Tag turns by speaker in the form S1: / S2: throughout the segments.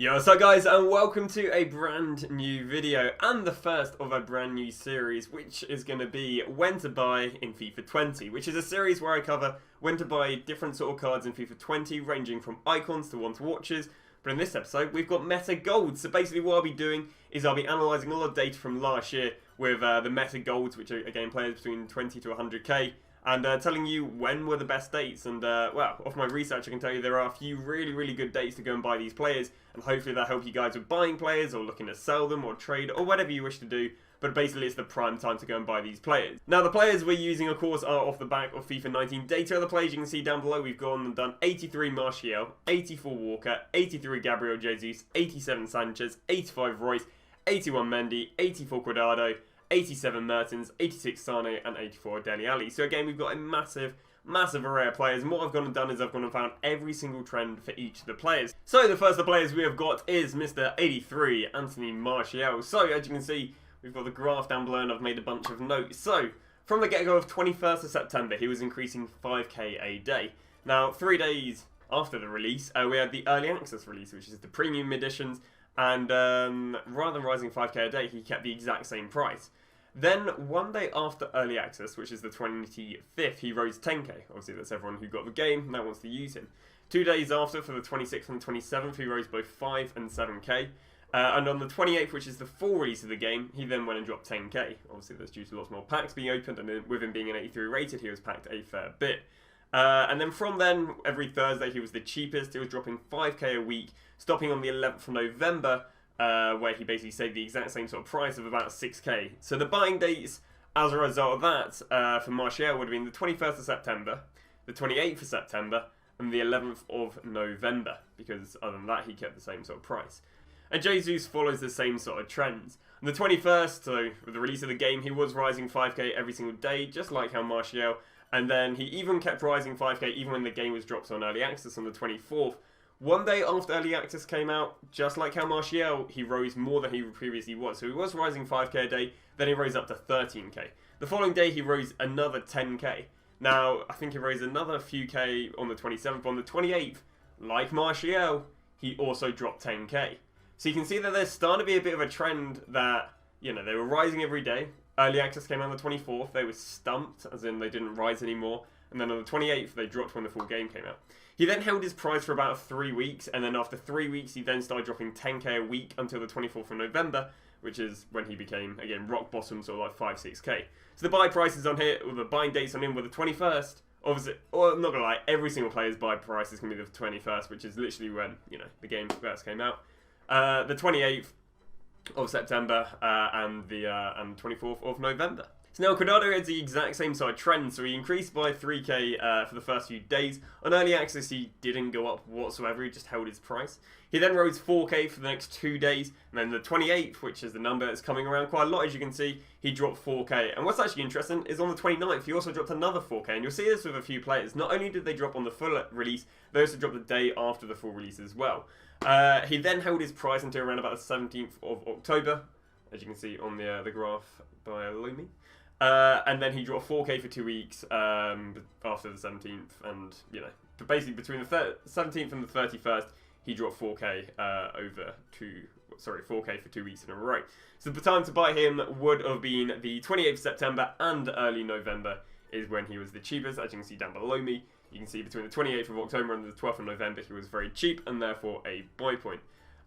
S1: Yo, what's up guys, and welcome to a brand new video and the first of a brand new series, which is going to be when to buy in FIFA 20, which is a series where I cover when to buy different sort of cards in FIFA 20, ranging from icons to one-to watches. But in this episode, we've got meta golds. So basically what I'll be doing is I'll be analysing all the data from last year with the meta golds, which are again players between 20 to 100k. And telling you when were the best dates, and well, off my research I can tell you there are a few really good dates to go and buy these players, and hopefully that'll help you guys with buying players or looking to sell them or trade or whatever you wish to do. But basically it's the prime time to go and buy these players. Now the players we're using of course are off the back of FIFA 19 data. The players you can see down below, we've gone and done 83 Martial, 84 Walker, 83 Gabriel JayZ, 87 Sanchez, 85 Royce, 81 Mendy, 84 Cuadrado, 87 Mertens, 86 Sane, and 84 Dele Alli. So again, we've got a massive array of players, and what I've gone and done is I've gone and found every single trend for each of the players. So the first of the players we have got is Mr. 83, Anthony Martial. So as you can see, we've got the graph down below and I've made a bunch of notes. So from the get-go of 21st of September, he was increasing 5k a day. Now 3 days after the release, we had the early access release, which is the premium editions, and rather than rising 5k a day, he kept the exact same price. Then, one day after early access, which is the 25th, he rose 10k. Obviously, that's everyone who got the game that wants to use him. 2 days after, for the 26th and 27th, he rose both 5 and 7k. And on the 28th, which is the full release of the game, he then went and dropped 10k. Obviously, that's due to lots more packs being opened, and with him being an 83 rated, he was packed a fair bit. And then from then, every Thursday, he was the cheapest. He was dropping 5k a week, stopping on the 11th of November, where he basically saved the exact same sort of price of about 6k. So the buying dates as a result of that for Martial would have been the 21st of September, the 28th of September, and the 11th of November, because other than that he kept the same sort of price. And JayZ follows the same sort of trends. On the 21st, so with the release of the game, he was rising 5k every single day, just like how Martial, and then he even kept rising 5k even when the game was dropped on early access on the 24th. 1 day after early access came out, just like how Martial, he rose more than he previously was. So he was rising 5k a day, then he rose up to 13k. The following day he rose another 10k. Now, I think he rose another few k on the 27th. On the 28th, like Martial, he also dropped 10k. So you can see that there's starting to be a bit of a trend that, you know, they were rising every day. Early access came out on the 24th, they were stumped, as in they didn't rise anymore. And then on the 28th, they dropped when the full game came out. He then held his price for about 3 weeks, and then after 3 weeks, he then started dropping 10k a week until the 24th of November, which is when he became, again, rock bottom, sort of like 5-6k. So the buy prices on here, or the buying dates on him were the 21st. Obviously, or I'm not gonna lie, every single player's buy price is gonna be the 21st, which is literally when, you know, the game first came out. The 28th of September and the 24th of November. So now Cuadrado had the exact same sort of trend, so he increased by 3k for the first few days. On early access he didn't go up whatsoever, he just held his price. He then rose 4k for the next 2 days, and then the 28th, which is the number that's coming around quite a lot as you can see, he dropped 4k. And what's actually interesting is on the 29th he also dropped another 4k, and you'll see this with a few players. Not only did they drop on the full release, they also dropped the day after the full release as well. He then held his price until around about the 17th of October, as you can see on the graph below me. And then he dropped 4k for 2 weeks after the 17th, and you know, basically between the 17th and the 31st, he dropped 4k 4k for 2 weeks in a row. So the time to buy him would have been the 28th of September and early November is when he was the cheapest. As you can see down below me, you can see between the 28th of October and the 12th of November, he was very cheap and therefore a buy point.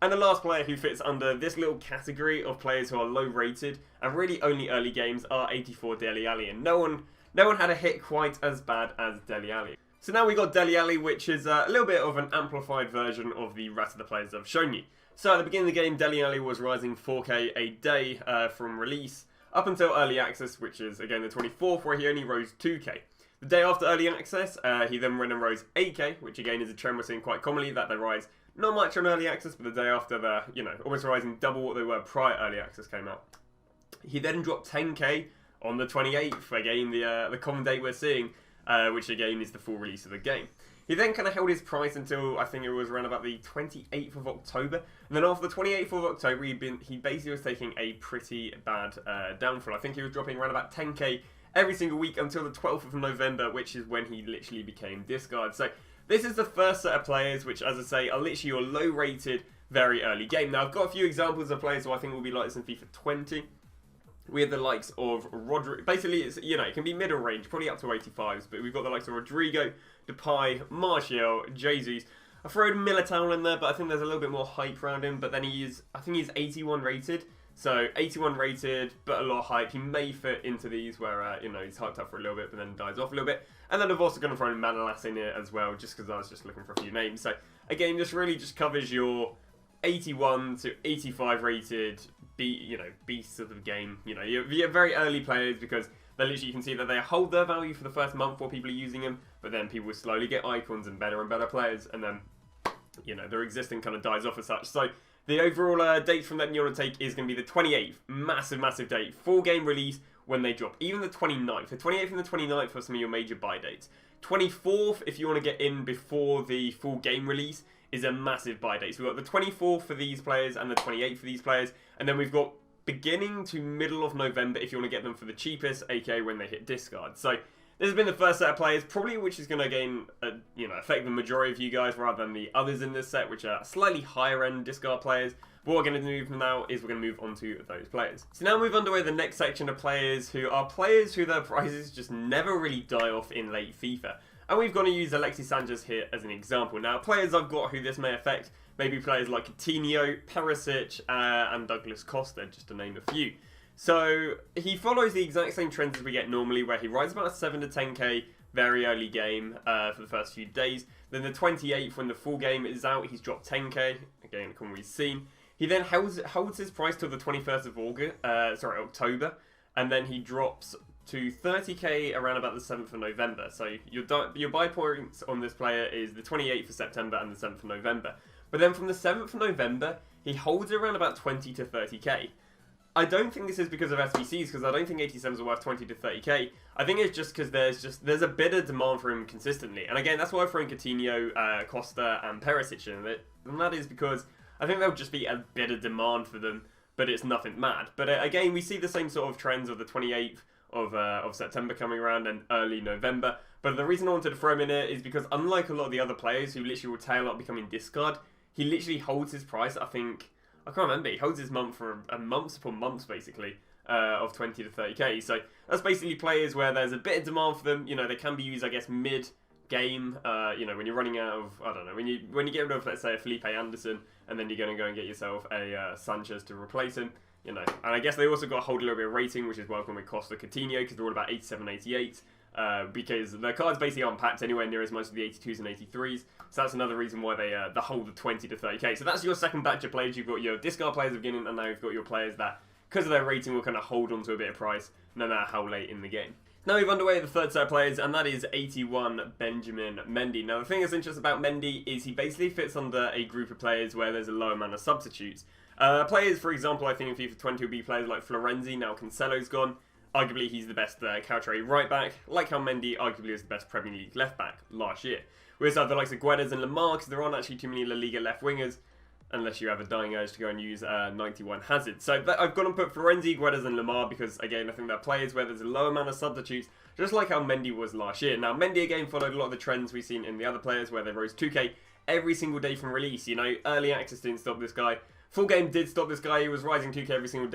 S1: And the last player who fits under this little category of players who are low rated and really only early games are 84 Dele Alli, and no one had a hit quite as bad as Dele Alli. So now we got Dele Alli, which is a little bit of an amplified version of the rest of the players I've shown you. So at the beginning of the game, Dele Alli was rising 4k a day from release up until early access, which is again the 24th, where he only rose 2k. The day after early access, he then went and rose 8k, which again is a trend we're seeing quite commonly, that they rise not much on early access, but the day after they're, you know, almost rising double what they were prior early access came out. He then dropped 10k on the 28th, again the common date we're seeing, which again is the full release of the game. He then kind of held his price until I think it was around about the 28th of October, and then after the 28th of October he basically was taking a pretty bad downfall. I think he was dropping around about 10k every single week until the 12th of November, which is when he literally became discarded. So this is the first set of players which, as I say, are literally your low rated very early game. Now, I've got a few examples of players who I think will be like this in FIFA 20. We have the likes of Rodrigo. Basically, it's, you know, it can be middle range, probably up to 85s, but we've got the likes of Rodrigo, Depay, Martial, JayZ. I've thrown Militao in there, but I think there's a little bit more hype around him. But then I think he's 81 rated. So 81 rated, but a lot of hype. He may fit into these where, you know, he's hyped up for a little bit, but then dies off a little bit. And then I've also going to throw Manolas in here as well, just because I was just looking for a few names. So again, this really just covers your 81 to 85 rated, beasts of the game. You know, you're very early players because they literally, you can see that they hold their value for the first month while people are using them, but then people slowly get icons and better players, and then, you know, their existing kind of dies off as such. So the overall date from that you want to take is going to be the 28th. Massive date. Full game release when they drop. Even the 29th. The 28th and the 29th are some of your major buy dates. 24th, if you want to get in before the full game release, is a massive buy date. So we've got the 24th for these players and the 28th for these players. And then we've got beginning to middle of November if you want to get them for the cheapest, aka when they hit discard. So this has been the first set of players, probably which is going to again, affect the majority of you guys rather than the others in this set, which are slightly higher end discard players. But what we're going to move now is we're going to move on to those players. So now move underway the next section of players who their prices just never really die off in late FIFA. And we've got to use Alexi Sanders here as an example. Now, players I've got who this may affect, maybe players like Coutinho, Perisic, and Douglas Costa, just to name a few. So he follows the exact same trends as we get normally, where he rides about a 7 to 10k very early game for the first few days. Then the 28th, when the full game is out, he's dropped 10k. Again, can we've seen. He then holds his price till the 21st of October, and then he drops to 30k around about the 7th of November. So your buy points on this player is the 28th of September and the 7th of November. But then from the 7th of November, he holds around about 20 to 30k. I don't think this is because of SBCs, because I don't think 87s are worth 20 to 30k. I think it's just because there's a bit of demand for him consistently. And again, that's why I've thrown Coutinho, Costa and Perisic in it. And that is because I think there'll just be a bit of demand for them, but it's nothing mad. But again, we see the same sort of trends of the 28th of September coming around and early November. But the reason I wanted to throw him in here is because unlike a lot of the other players who literally will tail up becoming discard, he literally holds his price, I can't remember, he holds his month for months upon months basically, of 20 to 30k. So that's basically players where there's a bit of demand for them. You know, they can be used, I guess, mid-game, when you're running out of, I don't know, when you get rid of, let's say, a Felipe Anderson, and then you're going to go and get yourself a Sanchez to replace him. You know, and I guess they also got to hold a little bit of rating, which is welcome with Costa, Coutinho, because they're all about 87, 88. Because the cards basically aren't packed anywhere near as much as the 82s and 83s. So that's another reason why they hold the 20 to 30k. So that's your second batch of players. You've got your discard players at the beginning, and now you've got your players that, because of their rating, will kind of hold on to a bit of price, no matter how late in the game. Now we've underway the third set of players, and that is 81 Benjamin Mendy. Now the thing that's interesting about Mendy is he basically fits under a group of players where there's a low amount of substitutes. Players, for example, I think in FIFA 20 will be players like Florenzi. Now Cancelo's gone. Arguably, he's the best Caltrate right back, like how Mendy arguably was the best Premier League left back last year. We also have the likes of Guedes and Lamar, because there aren't actually too many La Liga left wingers, unless you have a dying urge to go and use 91 Hazard. So I've got to put Florenzi, Guedes and Lamar, because again, I think they're players where there's a low amount of substitutes, just like how Mendy was last year. Now, Mendy again followed a lot of the trends we've seen in the other players, where they rose 2k every single day from release. You know, early access didn't stop this guy. Full game did stop this guy. He was rising 2k every single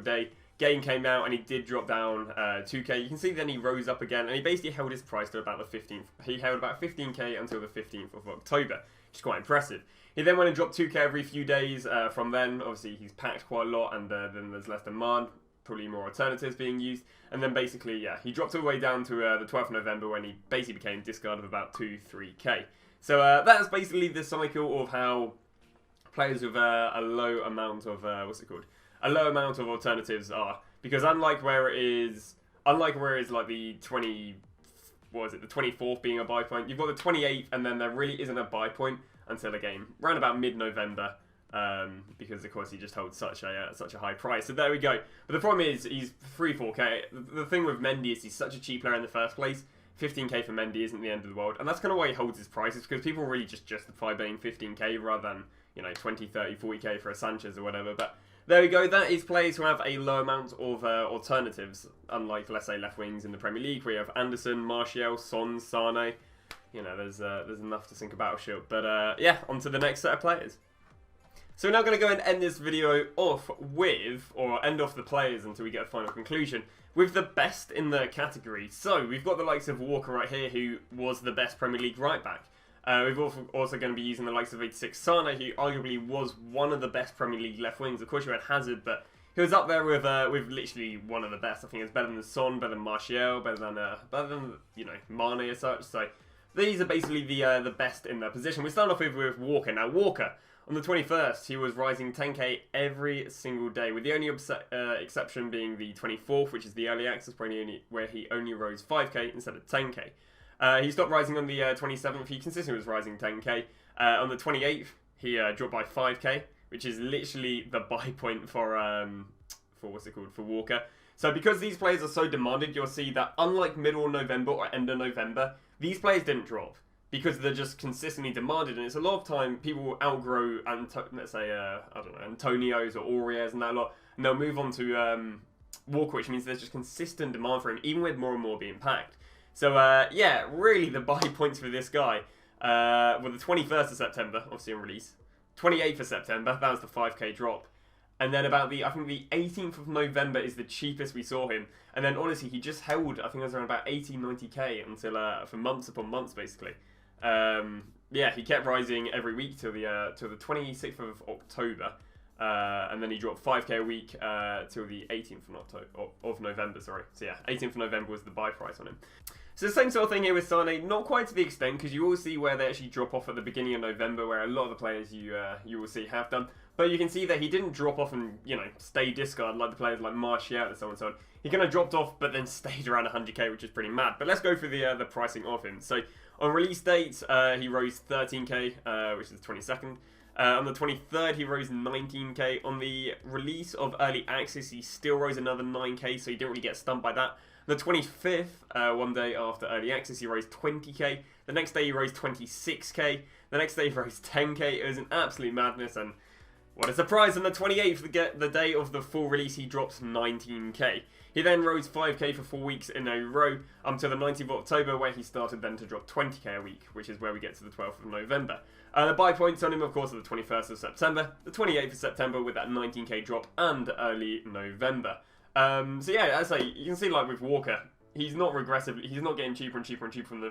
S1: day. Game came out and he did drop down 2k. You can see then he rose up again, and he basically held his price to about the 15th. He held about 15k until the 15th of October, which is quite impressive. He then went and dropped 2k every few days from then. Obviously, he's packed quite a lot, and then there's less demand, probably more alternatives being used. And then basically, yeah, he dropped all the way down to the 12th of November when he basically became discard of about 2-3k. So that's basically the cycle of how players with a low amount of a low amount of alternatives are, because unlike where it is like the 24th being a buy point, you've got the 28th, and then there really isn't a buy point until again around about mid-November, because of course he just holds such a high price. So there we go. But the problem is he's 3-4k. The thing with Mendy is he's such a cheap player in the first place. 15k for Mendy isn't the end of the world, and that's kind of why he holds his prices, because people really just justify paying 15k rather than, you know, 20, 30, 40k for a Sanchez or whatever. But there we go. That is players who have a low amount of alternatives, unlike, let's say, left wings in the Premier League, where you have Anderson, Martial, Son, Sane. You know, there's enough to think about, sure. But yeah, on to the next set of players. So we're now going to go and end this video off with, or end off the players until we get a final conclusion, with the best in the category. So we've got the likes of Walker right here, who was the best Premier League right back. We've also going to be using the likes of 86 Sane, who arguably was one of the best Premier League left wings. Of course you had Hazard, but he was up there with literally one of the best. I think it's better than Son, better than Martial, better than you know, Mane as such. So these are basically the best in their position. We start off with Walker. Now Walker, on the 21st, he was rising 10k every single day, with the only exception being the 24th, which is the early access, where he only rose 5k instead of 10k. He stopped rising on the 27th. He consistently was rising 10k. On the 28th, he dropped by 5k, which is literally the buy point for Walker. So because these players are so demanded, you'll see that unlike middle of November or end of November, these players didn't drop, because they're just consistently demanded, and it's a lot of time people will outgrow, let's say, I don't know, Antonios or Auriers and that lot, and they'll move on to Walker, which means there's just consistent demand for him, even with more and more being packed. So, yeah, really the buy points for this guy were the 21st of September, obviously on release, 28th of September, that was the 5k drop, and then about I think the 18th of November is the cheapest we saw him, and then honestly, he just held, I think it was around about 80, 90k until, for months upon months, basically. Yeah, he kept rising every week till the 26th of October, and then he dropped 5k a week till the 18th of November. Sorry, so yeah, 18th of November was the buy price on him. So the same sort of thing here with Sane, not quite to the extent, because you will see where they actually drop off at the beginning of November, where a lot of the players you will see have done. But you can see that he didn't drop off and, you know, stay discard like the players like Martial and so on and so on. He kind of dropped off, but then stayed around 100k, which is pretty mad. But let's go through the pricing of him. So on release date, he rose 13k, which is the 22nd. On the 23rd, he rose 19k. On the release of early access, he still rose another 9k, so he didn't really get stumped by that. The 25th, one day after early access, he rose 20k. The next day, he rose 26k. The next day, he rose 10k. It was an absolute madness, and what a surprise. On the 28th, the day of the full release, he drops 19k. He then rose 5k for 4 weeks in a row until the 19th of October, where he started then to drop 20k a week, which is where we get to the 12th of November. The buy points on him, of course, are the 21st of September, the 28th of September with that 19k drop, and early November. So yeah, as I say, you can see like with Walker, he's not regressively, he's not getting cheaper and cheaper and cheaper from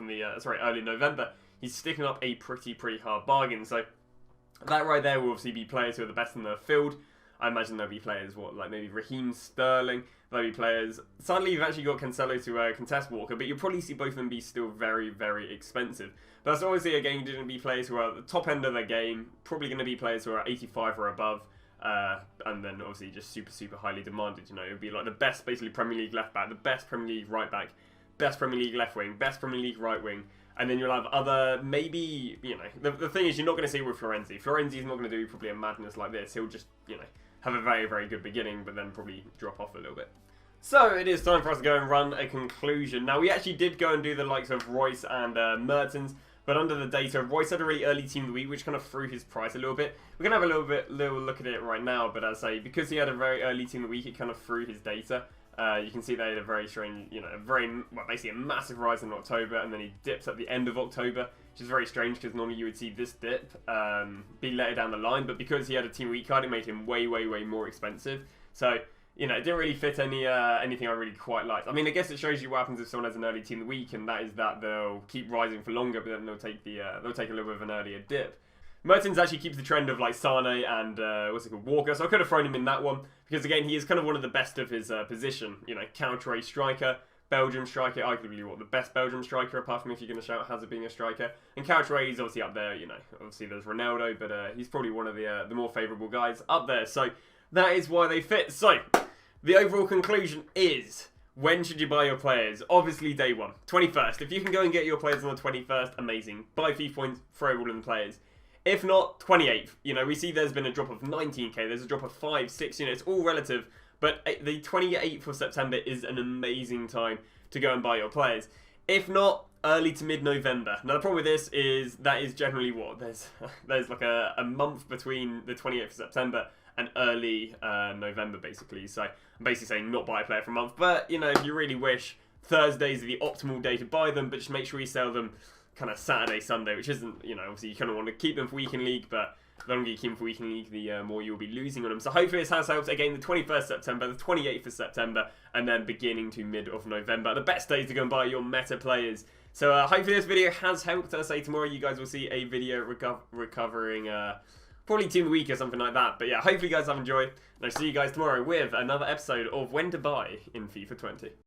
S1: the early November. He's sticking up a pretty hard bargain. So that right there will obviously be players who are the best in the field. I imagine there'll be players, like maybe Raheem Sterling. There'll be players. Sadly, you've actually got Cancelo to contest Walker, but you'll probably see both of them be still very expensive. But that's obviously, again, going to be players who are at the top end of their game, probably going to be players who are 85 or above, and then obviously just super highly demanded. You know, it would be like the best, basically, Premier League left back, the best Premier League right back, best Premier League left wing, best Premier League right wing. And then you'll have other, maybe, you know, the thing is, you're not going to see it with Florenzi. Florenzi's not going to do probably a madness like this. He'll just, you know, have a very good beginning, but then probably drop off a little bit. So it is time for us to go and run a conclusion. Now, we actually did go and do the likes of Royce and Mertens, but under the data, Royce had a really early team of the week, which kind of threw his price a little bit. We're going to have a little look at it right now, but as I say, because he had a very early team of the week, it kind of threw his data. You can see they had a very strange, you know, basically a massive rise in October, and then he dips at the end of October, which is very strange because normally you would see this dip be later down the line, but because he had a team week card, it made him way more expensive. So, you know, it didn't really fit anything I really quite liked. I mean, I guess it shows you what happens if someone has an early team of the week, and that is that they'll keep rising for longer, but then they'll take a little bit of an earlier dip. Mertens actually keeps the trend of like Sane and Walker, so I could have thrown him in that one because again he is kind of one of the best of his position. You know, counter striker, Belgium striker, arguably the best Belgium striker apart from if you're going to shout Hazard being a striker. And counter he's obviously up there. You know, obviously there's Ronaldo, but he's probably one of the more favourable guys up there. So that is why they fit. So the overall conclusion is: when should you buy your players? Obviously day one, 21st. If you can go and get your players on the 21st, amazing. Buy FIFA points, throw all in the players. If not, 28th. You know, we see there's been a drop of 19k, there's a drop of 5, 6, you know, it's all relative. But the 28th of September is an amazing time to go and buy your players. If not, early to mid-November. Now, the problem with this is that is generally what? There's like a month between the 28th of September and early November, basically. So, I'm basically saying not buy a player for a month. But, you know, if you really wish, Thursdays are the optimal day to buy them, but just make sure you sell them kind of Saturday, Sunday, which isn't, you know, obviously you kind of want to keep them for Weekend League, but the longer you keep them for Weekend League, the more you'll be losing on them. So hopefully this has helped. Again, the 21st September, the 28th of September, and then beginning to mid of November. The best days to go and buy your meta players. So hopefully this video has helped. I'll say tomorrow you guys will see a video recovering probably Team of the Week or something like that. But yeah, hopefully you guys have enjoyed. And I'll see you guys tomorrow with another episode of When to Buy in FIFA 20.